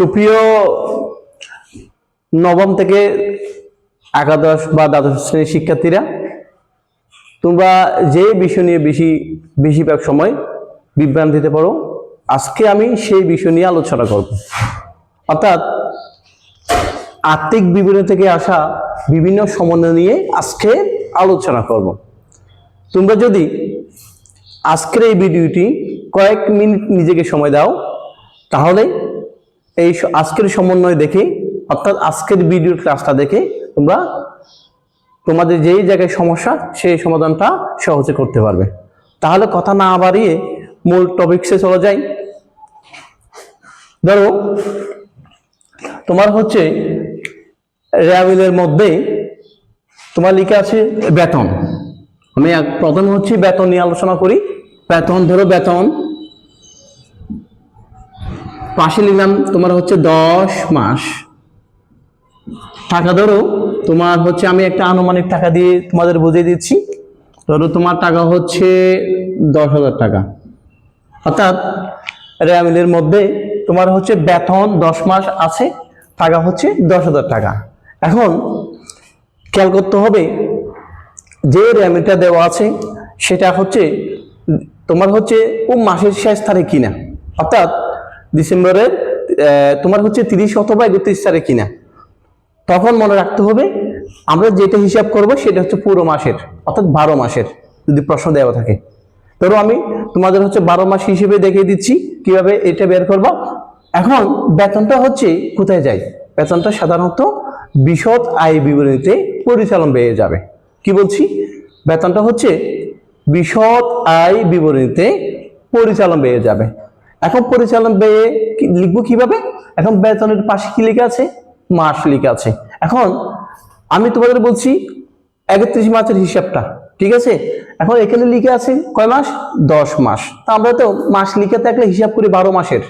সুপ্রিয় নবম থেকে একাদশ বা দ্বাদশ শ্রেণীর শিক্ষার্থীরা, তোমরা যে বিষয় নিয়ে বেশিরভাগ সময় বিভ্রান্তিতে পড়ো, আজকে আমি সেই বিষয় নিয়ে আলোচনা করব। অর্থাৎ আর্থিক বিবরণী থেকে আসা বিভিন্ন সমন্বয় নিয়ে আজকে আলোচনা করব। তোমরা যদি আজকের এই ভিডিওটি কয়েক মিনিট নিজেকে সময় দাও, তাহলে এই আজকের সমন্বয় দেখে, অর্থাৎ আজকের ভিডিওর ক্লাসটা দেখে তোমরা তোমাদের যেই জায়গায় সমস্যা সেই সমাধানটা সহজে করতে পারবে। তাহলে কথা না বাড়িয়ে মূল টপিকসে চলে যাই। ধরো তোমার হচ্ছে রেওয়ামিলের মধ্যে তোমার লেখা আছে বেতন। আমি প্রথম হচ্ছে বেতন নিয়ে আলোচনা করি। বেতন, ধরো বেতন পাশে নিলাম তোমার হচ্ছে 10 মাস টাকা। ধরো তোমার হচ্ছে, আমি একটা আনুমানিক টাকা দিয়ে তোমাদের বুঝিয়ে দিচ্ছি। ধরো তোমার টাকা হচ্ছে 10,000 টাকা। অর্থাৎ রেওয়ামিলের মধ্যে তোমার হচ্ছে বেতন 10 মাস আছে, টাকা হচ্ছে 10,000 টাকা। এখন খেয়াল করতে হবে যে রেওয়ামিলটা দেওয়া আছে সেটা হচ্ছে তোমার হচ্ছে মাসের শেষ তারিখ কিনা, অর্থাৎ ডিসেম্বরের তোমার হচ্ছে 30 অথবা 31 তারিখ কিনা। তখন মনে রাখতে হবে আমরা যেটা হিসাব করব সেটা হচ্ছে পুরো মাসের, অর্থাৎ 12 মাসের যদি প্রশ্ন দেওয়া থাকে। ধরো আমি তোমাদের হচ্ছে 12 মাস হিসেবে দেখিয়ে দিচ্ছি কিভাবে এটা বের করব। এখন বেতনটা হচ্ছে কোথায় যায়? বেতনটা সাধারণত বিশদ আয় বিবরণীতে পরিচালন ব্যয়ে যাবে। কি বলছি? বেতনটা হচ্ছে বিশদ আয় বিবরণীতে পরিচালন ব্যয়ে যাবে। এখন পরিচালন ব্যয়ে লিখবো কিভাবে? এখন বেতনের পাশে কি লেখা আছে? মাস লেখা আছে। এখন আমি তোমাদের বলছি 31 মাসের হিসাবটা, ঠিক আছে? এখন এখানে লিখে আছে কয় মাস? 10 মাস। তা আমরা তো মাস লিখে থাকলে হিসাব করি 12 মাসের।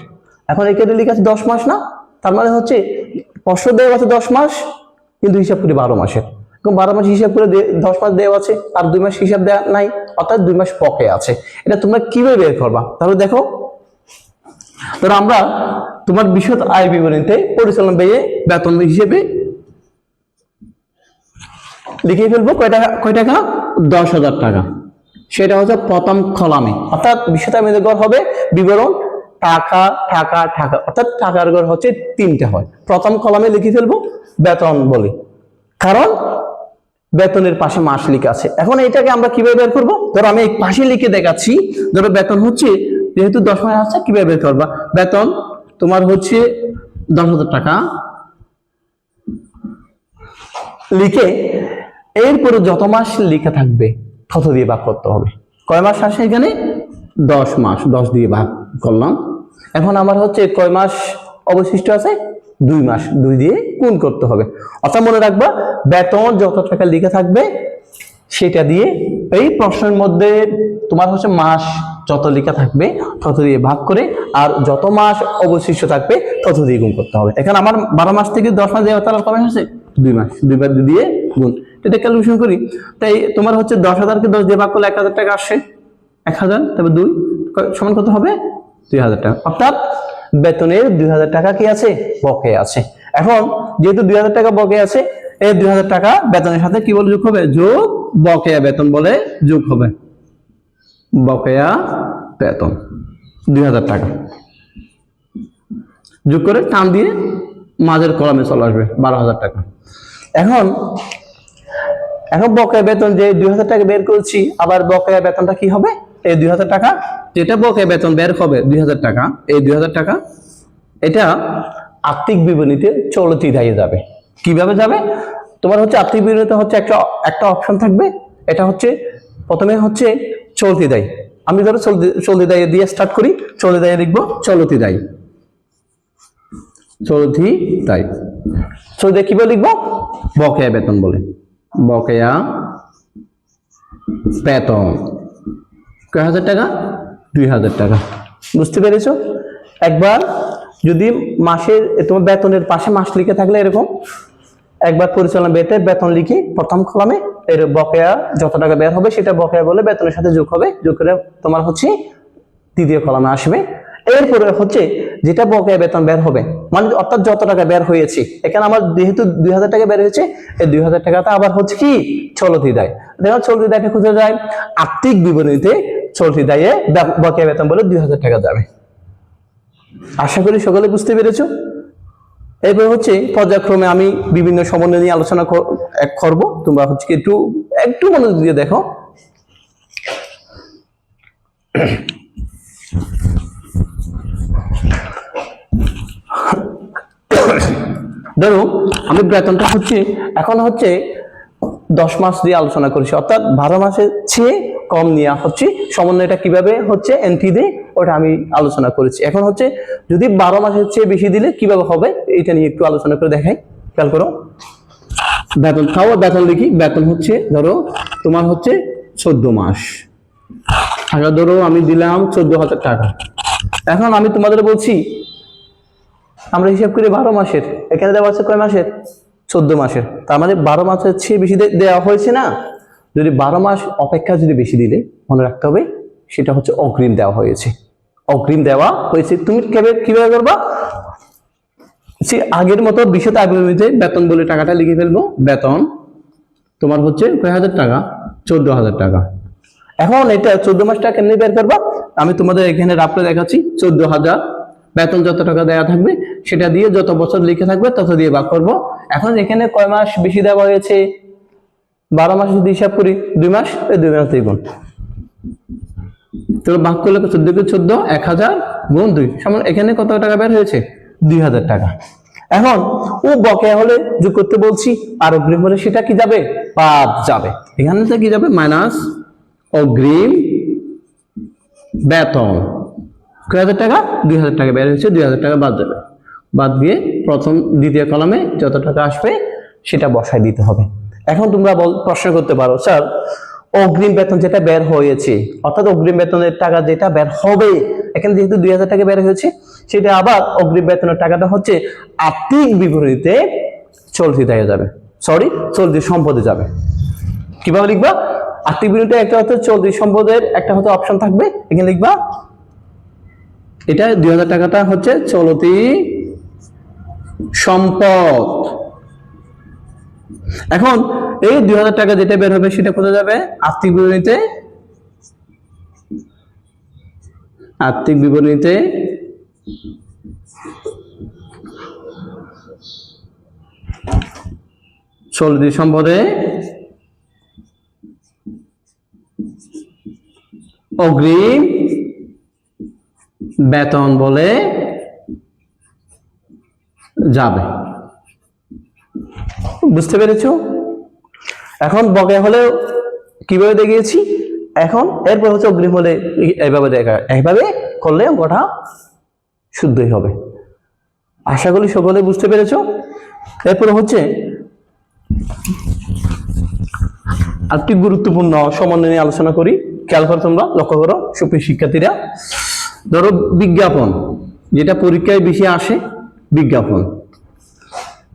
এখন এখানে লিখে আছে 10 মাস না, তার মানে হচ্ছে প্রশ্ন দেওয়া আছে 10 মাস, কিন্তু হিসাব করি 12 মাসের। 12 মাস হিসাব করে 10 মাস দেওয়া আছে, আর 2 মাস হিসাব দেওয়া নাই, অর্থাৎ 2 মাস পকে আছে। এটা তোমরা কিভাবে বের করবা? তাহলে দেখো, ধরো আমরা তোমার বিশদ আয় বিবরণীতে পরিচালন ব্যয়ে বেতন হিসেবে লিখে ফেলবো কয় টাকা? 10,000 টাকা। সেটা হচ্ছে প্রথম কলামে, অর্থাৎ বিশদ আয় ঘর হবে বিবরণ টাকা টাকা টাকা, অর্থাৎ টাকার ঘর হচ্ছে 3টে হয়। প্রথম কলামে লিখে ফেলবো বেতন বলে, কারণ বেতনের পাশে মাস লেখা আছে। এখন এটাকে আমরা কিভাবে বের করবো? ধরো আমি এই পাশে লিখে দেখাচ্ছি। ধরো বেতন হচ্ছে যেহেতু 10 মাস আছে, কিভাবে বের করবা? বেতন তোমার হচ্ছে 10,000 টাকা লিখে এরপরে যত মাস লেখা থাকবে তত দিয়ে ভাগ করতে হবে। কয় মাস আসে এখানে? 10 মাস। 10 দিয়ে ভাগ করলাম। এখন আমার হচ্ছে কয় মাস অবশিষ্ট আছে? 2 মাস। 2 দিয়ে গুণ করতে হবে। অর্থাৎ মনে রাখবা, বেতন যত টাকা লেখা থাকবে সেটা দিয়ে এই প্রশ্নের মধ্যে তোমার হচ্ছে মাস যত লেখা থাকবে তত দিয়ে ভাগ করে, আর যত মাস অবশিষ্ট থাকবে তত দিয়ে গুণ করতে হবে। এখানে আমার 12 মাস থেকে 10 মাস দেওয়া, তার কয় মাস আছে? 2 মাস। 2 বার দিয়ে গুণ। এটা ক্যালকুলেশন করি। তাই তোমার হচ্ছে 10,000কে 10 দিয়ে ভাগ করলে 1,000 টাকা আসে। 1,000 তারপর 2 সমান কত হবে? 2,000 টাকা। অর্থাৎ বেতনের 2,000 টাকা কি আছে? বকেয়া আছে। এখন যেহেতু 2,000 টাকা বকেয়া আছে, এই 2,000 টাকা বেতনের সাথে কি বলে যোগ হবে? যোগ বকেয়া বেতন বলে যোগ হবে। বকেয়া বেতন 2,000 টাকা যোগ করে টান দিয়ে মাঝের কলামে চলে আসবে 12,000 টাকা। এখন বকেয়া বেতন যে 2,000 টাকা বের করছি, আবার বকেয়া বেতনটা কি হবে? এই 2,000 টাকা যেটা বকেয়া বেতন বের হবে 2,000 টাকা, এই 2,000 টাকা এটা আর্থিক বিবরণীতে চলতি দায়ে যাবে। কিভাবে যাবে? তোমার হচ্ছে আর্থিক বিবরণীতে হচ্ছে একটা অপশন থাকবে, এটা হচ্ছে প্রথমে হচ্ছে চলতি দায়। আমি ধরো চলতি দায় দিয়ে স্টার্ট করি। চলতি দায়ে লিখবো চলতি দায়। চলতি দায় কিভাবে লিখবো? বকেয়া বেতন বলে। বকেয়া বেতন কয় হাজার টাকা? 2,000 টাকা। বুঝতে পেরেছো? একবার যদি মাসের তোমার বেতনের পাশে মাস লিখে থাকলে এরকম একবার পরিচালনা ব্যয়ে বেতন লিখে প্রথম কলামে এর বকেয়া যত টাকা বের হবে সেটা বকেয়া বলে বেতনের সাথে যোগ হবে। যোগ করে তোমার হচ্ছে দ্বিতীয় কলামে আসবে। এরপরে হচ্ছে যেটা বকেয়া বেতন বের হবে, মানে অর্থাৎ যত টাকা বের হয়েছে, এখানে আমার যেহেতু 2000 টাকা বের হয়েছে, এই 2000 টাকাটা আবার হচ্ছে কি চলতি দায়। দেখো চলতি দায়টা খুঁজে যায় আর্থিক বিবরণীতে, চলতি দায়ে বকেয়া বেতন বলে 2000 টাকা যাবে। আশা করি সকলে বুঝতে পেরেছো। এরপর হচ্ছে পর্যায়ক্রমে আমি বিভিন্ন সমন্বয় নিয়ে আলোচনা করব, তোমরা হচ্ছে কি একটু মনোযোগ দিয়ে দেখো। ধরো আমি বেতনটা হচ্ছে এখন হচ্ছে 10 মাস দিয়ে আলোচনা করেছি, অর্থাৎ 12 মাসের চেয়ে কম নেওয়া হচ্ছে সমন্বয়টা কিভাবে হচ্ছে এন্ট্রি দেয় ওটা আমি আলোচনা করেছি। এখন হচ্ছে যদি 12 মাসের চেয়ে বেশি দিলে কিভাবে হবে এটা নিয়ে একটু আলোচনা করে দেখাই। খেয়াল করো, বেতন খাওয়া বেতন লিখি। বেতন হচ্ছে ধরো তোমার হচ্ছে 14 মাস, টাকা ধরো আমি দিলাম 14,000 টাকা। এখন আমি তোমাদের বলছি আমরা হিসাব করি 12 মাসের, এখানে দেওয়া আছে কয় মাসের? 14 মাসের। তার মানে 12 মাসের চেয়ে বেশি দেওয়া হয়েছে না। যদি 12 মাস অপেক্ষা যদি বেশি দিলে মনে রাখতে হবে সেটা হচ্ছে অগ্রিম দেওয়া হয়েছে, অগ্রিম দেওয়া হয়েছে। তুমি কিভাবে করবা? সে আগের মতো বিশদ আগ্রহীতে বেতন বলে টাকাটা লিখে ফেলবো। বেতন তোমার হচ্ছে কয় হাজার টাকা? 14,000 টাকা। এখন এটা 14 মাস টাকা কেমনি বের করবা? আমি তোমাদের এখানে রাফলে দেখাচ্ছি। 14,000 বেতন যত টাকা দেওয়া থাকবে সেটা দিয়ে যত বছর লিখে থাকবে তত দিয়ে ভাগ করব। এখন এখানে কয় মাস বেশি দেওয়া হয়েছে? 12 মাস যদি হিসাব করি 2 মাস, এই 2 মাস দিয়ে গুণ, তো ভাগ করলে 14 কে 14, 1000 গুণ 2 সমান এখানে কত টাকা বের হয়েছে? 2000 টাকা। এখন ও বকেয়া হলে যোগ করতে বলছি, আর অগ্রিম হলে সেটা কি যাবে? বাদ যাবে। এখানে কি যাবে? মাইনাস অগ্রিম বেতন কয় হাজার টাকা? 2000 টাকা বের হয়েছে, 2000 টাকা বাদ যাবে। বাদ দিয়ে প্রথম দ্বিতীয় কলামে যত টাকা আসবে সেটা বসায় দিতে হবে। এখন তোমরা প্রশ্ন করতে পারো, স্যার অগ্রিম বেতন যেটা বের হয়েছে, অর্থাৎ অগ্রিম বেতনের টাকা যেটা বের হবে, এখানে যেহেতু 2000 টাকা বের হয়েছে সেটা আবার অগ্রিম বেতনের টাকাটা হচ্ছে আর্থিক বিবরণীতে চলতি দায়ে যাবে, চলতি সম্পদে যাবে। কিভাবে লিখবা? আর্থিক বিবরণীতে একটা হচ্ছে চলতি সম্পদের একটা হচ্ছে অপশন থাকবে, এখানে লিখবা এটা 2000 টাকাটা হচ্ছে চলতি সম্পদ। এখন এই 2000 টাকা যেটা বের হবে সেটা কোথায় যাবে? আর্থিক বিবরণীতে, আর্থিক বিবরণীতে চলতি সম্পদে অগ্রিম বেতন বলে যাবে। বুঝতে পেরেছো? এখন বকেয়া হলে কিভাবে দেখিয়েছি, এখন এরপর হচ্ছে অগ্রিম হলে এইভাবে দেখা, এইভাবে করলে অঙ্কটা শুদ্ধই হবে। আশা করি সকলে বুঝতে পেরেছো। এরপর হচ্ছে আরেকটি গুরুত্বপূর্ণ সমন্বয় নিয়ে আলোচনা করি। খেয়াল করো, তোমরা লক্ষ্য করো সুপ্রিয় শিক্ষার্থীরা। ধরো বিজ্ঞাপন, যেটা পরীক্ষায় বেশি আসে, বিজ্ঞাপন।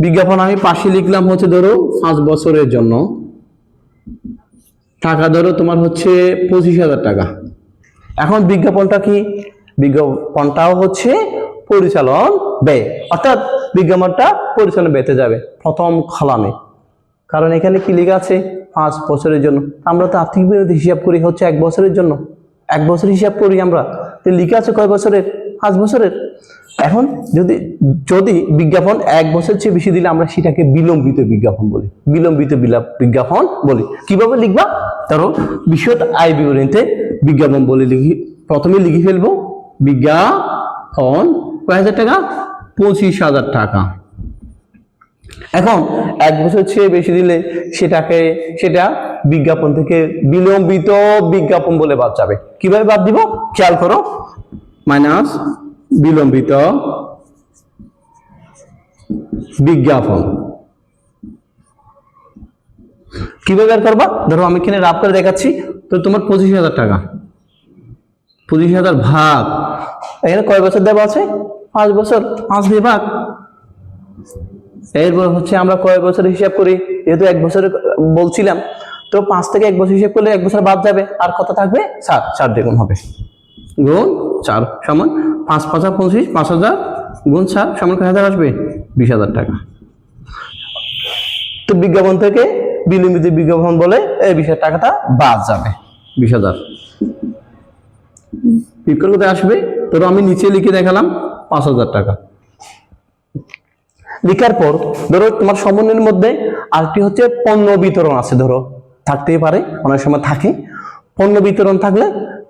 বিজ্ঞাপন আমি পাশে লিখলাম হচ্ছে ধরো 5 বছরের জন্য, টাকা ধরো তোমার হচ্ছে 25,000 টাকা। এখন বিজ্ঞাপনটা কি? বিজ্ঞাপনটাও হচ্ছে পরিচালন ব্যয়, অর্থাৎ বিজ্ঞাপনটা পরিচালন ব্যয়তে যাবে প্রথম কলামে, কারণ এখানে কি লেখা আছে? 5 বছরের জন্য। আমরা তো আর্থিক বিবরণী হিসাব করি হচ্ছে 1 বছরের জন্য, 1 বছর হিসাব করি আমরা, তো লেখা আছে কয় বছরের? 5 বছরের। এখন যদি বিজ্ঞাপন 1 বছর চেয়ে বেশি দিলে আমরা সেটাকে বিলম্বিত বিজ্ঞাপন বলি, বিলম্বিত বিজ্ঞাপন বলি। কিভাবে লিখবা? ধরো বিশদ আয় বিবরণীতে বিজ্ঞাপন বলে প্রথমে লিখে ফেলবো বিজ্ঞাপন কয় হাজার টাকা? 25,000 টাকা। এখন 1 বছর চেয়ে বেশি দিলে সেটা বিজ্ঞাপন থেকে বিলম্বিত বিজ্ঞাপন বলে বাদ যাবে। কিভাবে বাদ দিব? খেয়াল করো, মাইনাস বিলম্বিত বিজ্ঞাপন। কিভাবে বের করবা? ধরো আমি এখানে রাফ করে দেখাচ্ছি, তো তোমার 25,000 টাকা, 25,000 ভাগ, এখানে কয় বছর দেওয়া আছে? 5 বছর, 5 দিয়ে ভাগ। এরপর হচ্ছে আমরা কয় বছর হিসাব করি, যেহেতু 1 বছর বলছিলাম, তো 5 থেকে 1 বছর হিসাব করলে 1 বছর বাদ যাবে, আর কত থাকবে? 7 দিয়ে গুণ হবে, গুণ 4 সমান 5 5 25, 5000 গুণ 4 সমান কত হাজার আসবে? 20,000 টাকা। তো বিজ্ঞাপন থেকে বিলম্বিত বিজ্ঞাপন বলে এই 20,000 টাকাটা বাদ যাবে। 20,000 বিকল্পতে আসবে। ধরো আমি নিচে লিখে দেখালাম 5,000 টাকা। লিখার পর ধরো তোমার সমন্বয়ের মধ্যে আরেকটি হচ্ছে পণ্য বিতরণ আছে, ধরো থাকতেই পারে, অনেক সময় থাকে। পণ্য বিতরণ থাকলে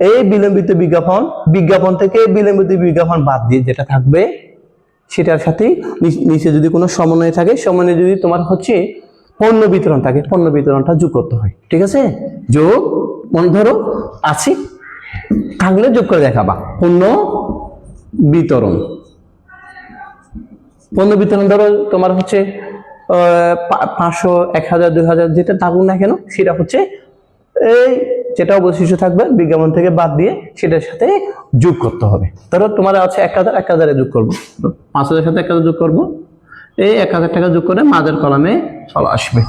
এই বিলম্বিত বিজ্ঞাপন, বিজ্ঞাপন থেকে বিলম্বিত বিজ্ঞাপন বাদ দিয়ে যেটা থাকবে সেটার সাথে নিচে যদি কোনো সমন্বয় থাকে, সমন্বয়ে যদি তোমার হচ্ছে পণ্য বিতরণ থাকে, পণ্য বিতরণটা যোগ করতে হয়। ঠিক আছে, যোগ মনে ধরো আছে থাকলে যোগ করে দেখাবা। পণ্য বিতরণ, পণ্য বিতরণ ধরো তোমার হচ্ছে 500, 1000, 2000 যেটা থাকুক না কেন, সেটা হচ্ছে এই যেটা অবশিষ্ট থাকবে বিজ্ঞাপন থেকে বাদ দিয়ে সেটার সাথে যোগ করতে হবে। ধরো তোমার আছে 1000, 1000 যোগ করবো, 5,000 সাথে 1000 যোগ করবো, এই 1000 টাকা যোগ করে মাঝের কলামে চলে আসবে।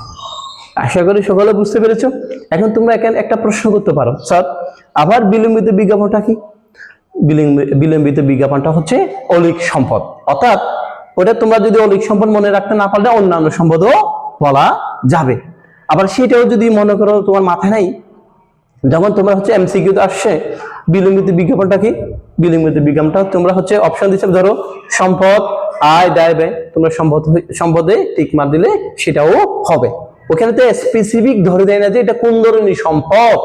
আশা করি সকলে বুঝতে পেরেছো। এখন তোমরা একটা প্রশ্ন করতে পারো, স্যার আবার বিলম্বিত বিজ্ঞাপনটা কি? বিলম্বিত বিজ্ঞাপনটা হচ্ছে অলিক সম্পদ, অর্থাৎ ওটা তোমরা যদি অলিক সম্পদ মনে রাখতে না পারলে অন্যান্য সম্পদও বলা যাবে। আবার সেটাও যদি মনে করো তোমার মাথায় নাই, যেমন তোমরা হচ্ছে এমসিকিউ আসছে বিলম্বিত বিজ্ঞাপনটা কি? বিলম্বিত বিজ্ঞাপনটা তোমরা হচ্ছে অপশন দিচ্ছে, ধরো সম্পদ, আয়, দায়, ব্যয়, তোমরা সম্পদে টিক মার দিলে সেটাও হবে। ওখানে তো স্পেসিফিক ধরে দেয় না যে এটা কোন ধরনের সম্পদ।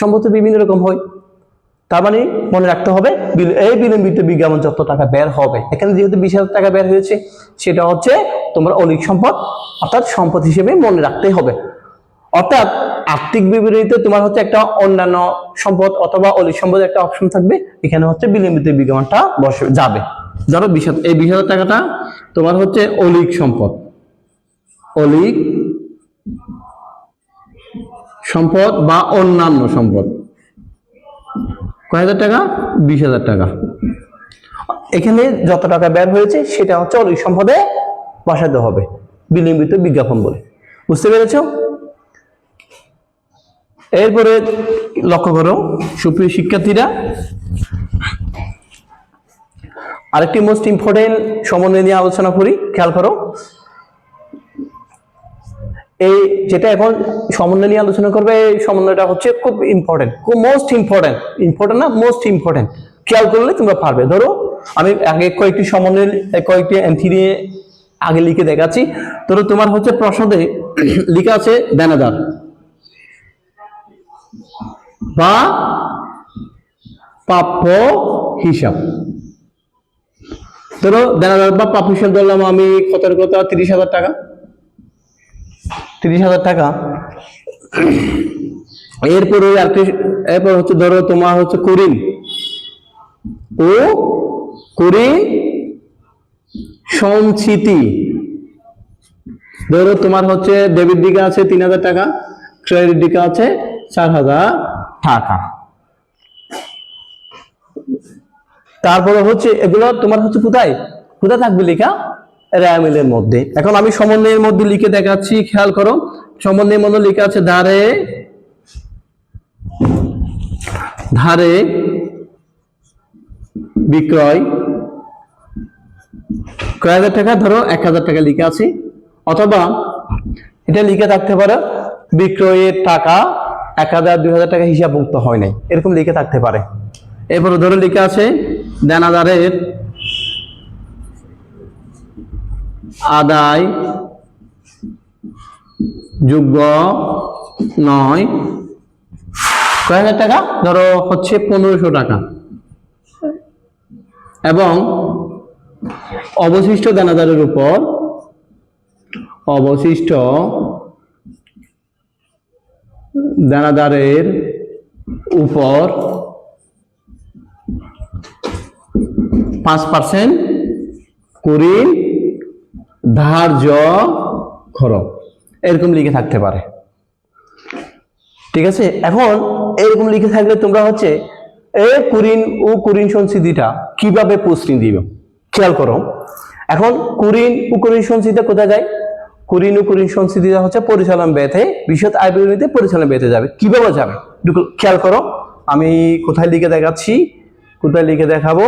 সম্পদ তো বিভিন্ন রকম হয়, তার মানে মনে রাখতে হবে এই বিলম্বিত বিজ্ঞাপন যত টাকা বের হবে, এখানে যেহেতু 20,000 টাকা বের হয়েছে, সেটা হচ্ছে তোমরা অলিক সম্পদ, অর্থাৎ সম্পদ হিসেবে মনে রাখতে হবে। অর্থাৎ আর্থিক বিবরণীতে তোমার হচ্ছে একটা অন্যান্য সম্পদ অথবা অলিক সম্পদ একটা অপশন থাকবে, এখানে হচ্ছে বিলম্বিত বিজ্ঞাপনটা বসে যাবে। ধরো 20,000, এই 20,000 টাকাটা তোমার হচ্ছে অলিক সম্পদ, অলিক সম্পদ বা অন্যান্য সম্পদ। কয় হাজার টাকা? 20,000 টাকা। এখানে যত টাকা বের হয়েছে সেটা হচ্ছে অলিক সম্পদে বসাতে হবে বিলম্বিত বিজ্ঞাপন বলে। বুঝতে পেরেছো? এরপরে লক্ষ্য করো সুপ্রিয় শিক্ষার্থীরা, আরেকটি মোস্ট ইম্পর্টেন্ট সমন্বয় নিয়ে আলোচনা করি। খেয়াল করো, এই যেটা এখন সমন্বয় নিয়ে আলোচনা করবে, এই সমন্বয়টা হচ্ছে খুব ইম্পর্টেন্ট, খুব মোস্ট ইম্পর্টেন্ট, ইম্পর্টেন্ট না মোস্ট ইম্পর্টেন্ট। খেয়াল করলে তোমরা পারবে। ধরো আমি আগে কয়েকটি সমন্বয়, কয়েকটি এন্ট্রি নিয়ে আগে লিখে দেখাচ্ছি। ধরো তোমার হচ্ছে প্রশ্নে লেখা আছে দানাদার বা প্রাপ্য হিসাব। ধরো দানাদার বা প্রাপ্য হিসাব ধরলাম আমি কতের কথা 30,000 টাকা, 30,000 টাকা। এরপরে এরপর হচ্ছে ধরো তোমার হচ্ছে কুরিন ও কুরিন সঞ্চিতি। ধরো তোমার হচ্ছে ডেবিট দিকে আছে 3,000 টাকা, ক্রেডিট দিকে আছে 4,000 টাকা। তারপরে হচ্ছে এগুলো তোমার হচ্ছে কোথায় কোথায় থাকবে লেখা? রেয়ামিলের মধ্যে। এখন আমি সমন্বয়ের মধ্যে লিখে দেখাচ্ছি, খেয়াল করো। সমন্বয়ের মধ্যে লেখা আছে ধারে ধারে বিক্রয়, কয় হাজার টাকা? ধরো 1,000 টাকা লিখে আছে, অথবা এটা লিখে থাকতে পারে বিক্রয়ের টাকা 1,000, 2,000 টাকা হিসাবভুক্ত হয় নাই, এরকম লিখে থাকতে পারে। এরপরে ধরো লিখে আছে দেনাদারের আদায় যোগ্য নয়, কয় হাজার টাকা? ধরো হচ্ছে 1500 টাকা, এবং অবশিষ্ট দেনাদারের উপর অবশিষ্ট দেনাদারের উপর 5% কুরিন ধার্য খরচ, এরকম লিখে থাকতে পারে। ঠিক আছে, এখন এরকম লিখে থাকলে তোমরা হচ্ছে এই কুরিন ও কুরিন সঞ্চিতিটা কিভাবে প্রশ্ন দিবে খেয়াল করো। এখন কুরিন ও কুরিন সঞ্চিতি কোথায় যায়? কুরিন ও কুরিন সঞ্চিতিটা হচ্ছে পরিচালন ব্যয়তে, বিশদ আয় বিবরণীতে পরিচালন ব্যয়তে যাবে। কিভাবে যাবে খেয়াল করো, আমি কোথায় লিখে দেখাচ্ছি। কোথায় লিখে দেখাবো,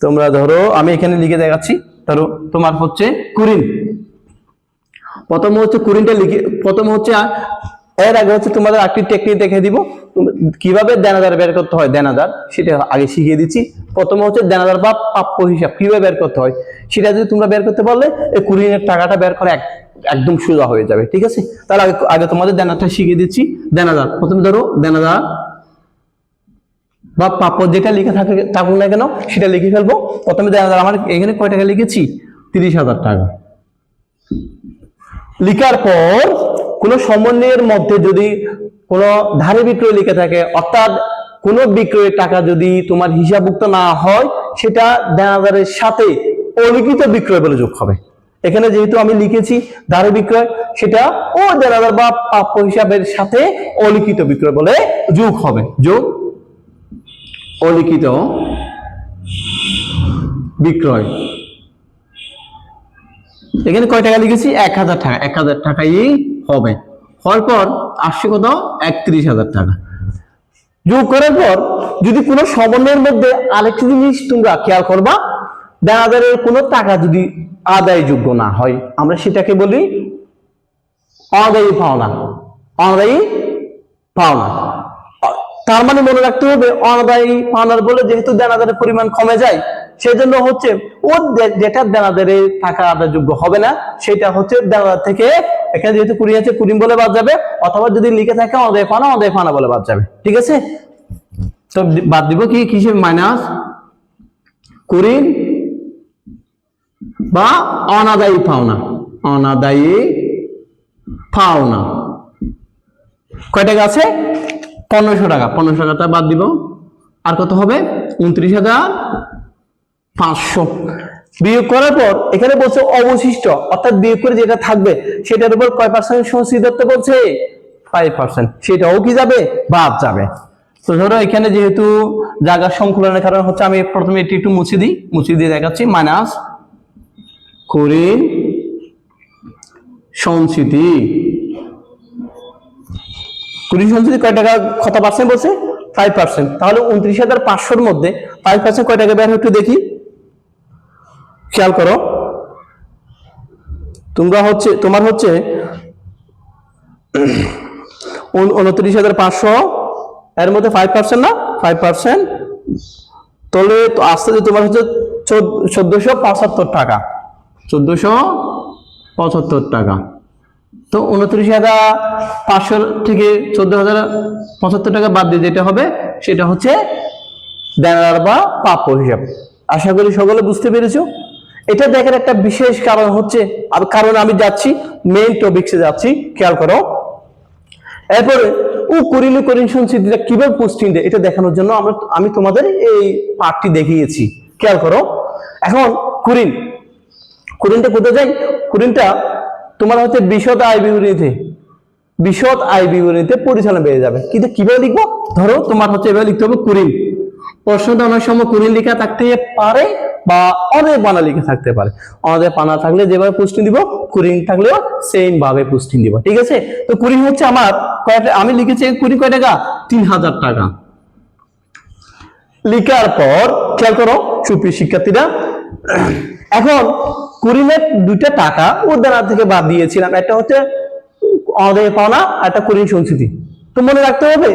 তোমরা ধরো আমি এখানে লিখে দেখাচ্ছি। ধরো তোমার হচ্ছে কুরিন, প্রথমে হচ্ছে কুরিনটা লিখে, প্রথমে হচ্ছে এর আগে হচ্ছে তোমাদের একটি টেকনিক দেখে দিব কিভাবে দেনাদার বের করতে হয়। দেনাদার সেটা আগে শিখিয়ে দিচ্ছি। প্রথমে হচ্ছে দেনাদার বা প্রাপ্য হিসাব কিভাবে বের করতে হয়, সেটা যদি তোমরা বের করতে পারলে এই কুরিনের টাকাটা বের করা একদম সোজা হয়ে যাবে। ঠিক আছে, তাহলে আগে তোমাদের দেনাদারটা শিখিয়ে দিচ্ছি। দেনাদার প্রথমে ধরো দেনাদার বা প্রাপ্য যেটা লিখে থাকুক না কেন সেটা লিখে ফেলবো। প্রথমে দেনাদার আমার এখানে কয় টাকা লিখেছি, 30,000 টাকা। লিখার পর কোন সমন্বয়ের মধ্যে যদি কোন ধারে বিক্রয় লিখে থাকে, অর্থাৎ কোন বিক্রয়ের টাকা যদি তোমার হিসাবভুক্ত না হয়, সেটা দেনাদারের সাথে অলিখিত বিক্রয় বলে যোগ হবে। এখানে যেহেতু আমি লিখেছি ধারে বিক্রয়, সেটা ও দেনাদার বা প্রাপ্য হিসাবের সাথে অলিখিত বিক্রয় বলে যোগ হবে। যোগ অলিখিত বিক্রয়। এখানে কয় টাকা লিখেছি, 1,000 টাকা। 1,000 টাকাই হবে। হওয়ার পর আসছে কত, 31,000 টাকা। যোগ করার পর যদি কোনো সমন্বয়ের মধ্যে আরেকটি জিনিস তোমরা খেয়াল করবা, দেনাদারের কোনো টাকা যদি আদায়যোগ্য না হয়, আমরা সেটাকে বলি অনাদায়ী পাওনা। অনাদায়ী পাওনা। তার মানে মনে রাখতে হবে অনাদায়ী পাওনার বলে যেহেতু দেনাদারের পরিমাণ কমে যায়, সেজন্য হচ্ছে ও যেটা দেনাদারের টাকা আদায়যোগ্য হবে না, সেটা হচ্ছে দেনাদার থেকে, এখানে যেহেতু কুড়ি আছে কুড়ি বলে বাদ যাবে, অথবা যদি লিখে থাকে অনাদায়ী পাওনা বলে বাদ যাবে। ঠিক আছে, তো বাদ দিব কি, কিসের মাইনাস কুড়ি বা অনাদায়ী পাওনা। অনাদায়ী পাওনা কয় টাকা আছে, 1500 টাকা। 1500 টাকা বাদ দিব, আর কত হবে, 29,500। বিয়োগ করার পর এখানে বলছে অবশিষ্ট, অর্থাৎ বিয়োগ করে যেটা থাকবে সেটার উপর কয় পার্সেন্ট সঞ্চিত করতে বলছে, 5%। সেটাও কি যাবে, বাদ যাবে। তো ধরো এখানে যেহেতু জায়গার সংকুলনের কারণে হচ্ছে আমি প্রথমে এটি একটু মুছে দিয়ে দেখাচ্ছি। মাইনাস কুড়ির সঞ্চিতি। কুড়ি সঞ্চিতি কয় টাকা, কত পার্সেন্ট বলছে, 5%। তাহলে 29,500-র মধ্যে 5% কয় টাকা বের হয় একটু দেখি, খেয়াল করো। তোমার হচ্ছে 29,500, এর মধ্যে 5% না, 5%, তাহলে আস্তে আস্তে তোমার হচ্ছে 1475 টাকা। 1475 টাকা। তো 29,500 থেকে 14,075 টাকা বাদ দিয়ে যেটা হবে সেটা হচ্ছে দেনাদার বা প্রাপ্য হিসাব। আশা করি সকলে বুঝতে পেরেছো। এটা দেখার একটা বিশেষ কারণ হচ্ছে, কারণ আমি যাচ্ছি মেইন টপিকসে যাচ্ছি, খেয়াল করো। এরপরে কুরিন সঞ্চিতিটা কিভাবে পোস্টিং দেয় এটা দেখানোর জন্য আমি তোমাদের এই পার্টটি দেখিয়েছি, খেয়াল করো। এখন কুরিনটা কোথায় যায়, কুরিনটা তোমার হচ্ছে বিশদ আয় বিবরণীতে পরিচালনা পেয়ে যাবে। কিন্তু কিভাবে লিখবো, ধরো তোমার হচ্ছে এভাবে লিখতে হবে কুরিন। প্রশ্নটা অনেক সময় কুরিন লেখা থাকতে পারে বা অনেক বানা লেখা থাকতে পারে। অনেক বানা থাকলে যেভাবে পোস্টিং দিব, কুরিন থাকলেও সেম ভাবে পোস্টিং দিব। ঠিক আছে, তো কুরিন হচ্ছে আমার আমি লিখেছি কুরিন কয় টাকা, 3,000 টাকা। লিখার পর খেয়াল করো সুপ্রিয় শিক্ষার্থীরা, এখন কুরিনের দুইটা টাকা ও দেনা থেকে বাদ দিয়েছিলাম, একটা হচ্ছে অনাদায়ী পাওনা, একটা কুরিন সঞ্চিতি। তো মনে রাখতে হবে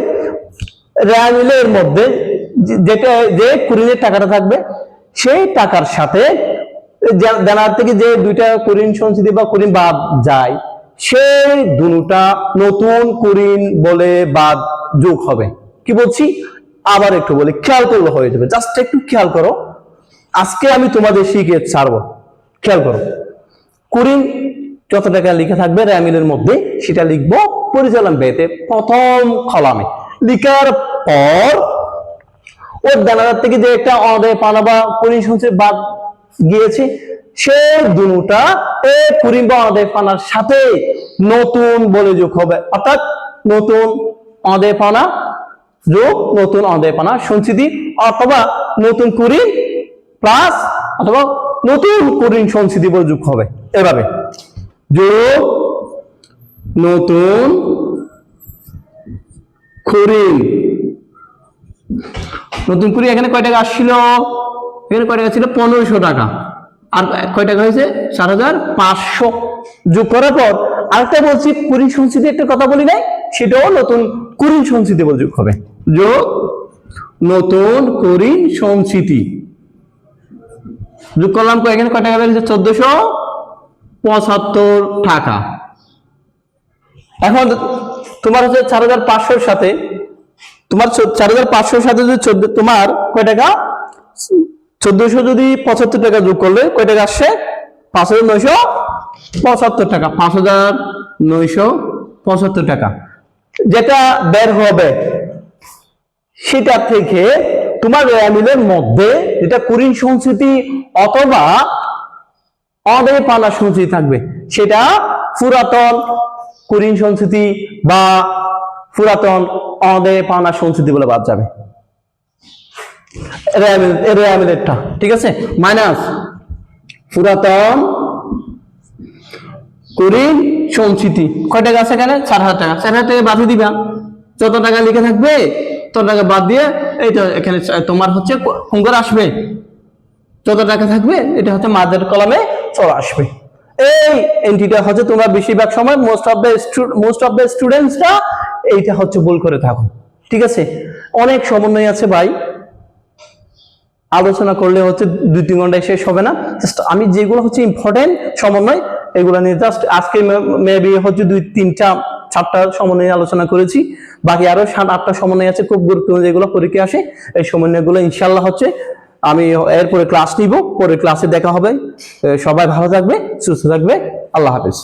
রেয়ামিলের মধ্যে যে কুরিনের টাকাটা থাকবে সেই টাকার সাথে দেনার থেকে যে দুইটা কুরিন সঞ্চিতি বা কুরিন বাদ যায়, সেই দুটা নতুন কুরিন বলে বাদ যোগ হবে। কি বলছি আবার একটু বলি, খেয়াল করলে হয়ে যাবে, জাস্ট একটু খেয়াল করো। আজকে আমি তোমাদের শিখে ছাড়বো, খেয়াল করো। কুরিন যত টাকা লিখে থাকবে রেয়ামিলের মধ্যে সেটা লিখবো পরিচালন ব্যয়তে প্রথম কলামে। লিখার পর ওর দেনাদার থেকে যে একটা অনাদায়ী পাওনা বা কুরিন সঞ্চয় বাদ গিয়েছে, সেই দুটা কুরিন বা অনাদায়ী পাওনার সাথে নতুন বলে যোগ হবে, অর্থাৎ নতুন অনাদায়ী পাওনা যোগ নতুন অনাদায়ী পাওনা সঞ্চিতি, অথবা নতুন কুরিন প্লাস অথবা নতুন কুরিন সঞ্চিতি বলে যোগ হবে। এভাবে যোগ নতুন কুরিন নতুন কুড়ি এখানে কয় টাকা আসছিল, এখানে কয় টাকা ছিল 1500 টাকা, আর কয় টাকা হয়েছে 4500। যোগ করার পর আরেকটা বলছি কুড়ি সঞ্চিতি একটা কথা বলি নাই, সেটাও নতুন কুড়ি সঞ্চিতি বলে যোগ হবে, যোগ নতুন কুড়ি সঞ্চিতি যোগ করলাম। এখানে কয় টাকা বেরিয়েছে 1475 টাকা। এখন তোমার হচ্ছে 4500 সাথে তোমার 4500 সাথে যদি তোমার কয় টাকা 1400 যদি 75 টাকা যোগ করলে কয় টাকা আসছে 5975 টাকা, 5975 টাকা। যেটা বের হবে সেটা থেকে তোমার রেয়ামিলের মধ্যে যেটা কুড়ি সঞ্চিতি অথবা অদেয় পাওনা সঞ্চিতি থাকবে, সেটা পুরাতন কুড়ি সঞ্চিতি বা পুরাতন অদেয় পাওনা সঞ্চিতি বলে বাদ যাবে রেয়ামিলেরটা, ঠিক আছে। মাইনাস পুরাতন কুড়ি সঞ্চিতি কয় টাকা আছে এখানে 4000 টাকা, 4000 টাকা বাদ দিবা, যত টাকা লিখে থাকবে তত টাকা বাদ দিয়ে এইটা এখানে তোমার হচ্ছে কোন করে আসবে, যত টাকা থাকবে এটা হচ্ছে মাঝের কলামে চলে আসবে। এই এন্ট্রিটা হচ্ছে তোমরা বেশিরভাগ সময় মোস্ট অফ দ্য স্টুডেন্টসরা এইটা হচ্ছে ভুল করে থাকো, ঠিক আছে। অনেক সমন্বয় আছে ভাই, আলোচনা করলে হচ্ছে 2-3 ঘন্টায় শেষ হবে না। জাস্ট আমি যেগুলো হচ্ছে ইম্পর্টেন্ট সমন্বয় এগুলো নিয়ে জাস্ট আজকে মেবি হচ্ছে 2-3-4টা সমন্বয় আলোচনা করেছি, বাকি আরো 7-8টা সমন্বয় আছে খুব গুরুত্বপূর্ণ যেগুলো পরীক্ষা আসে। এই সমন্বয়গুলো ইনশাল্লাহ হচ্ছে আমি এরপরে ক্লাস নিব, পরে ক্লাসে দেখা হবে। সবাই ভালো থাকবে, সুস্থ থাকবে, আল্লাহ হাফেজ।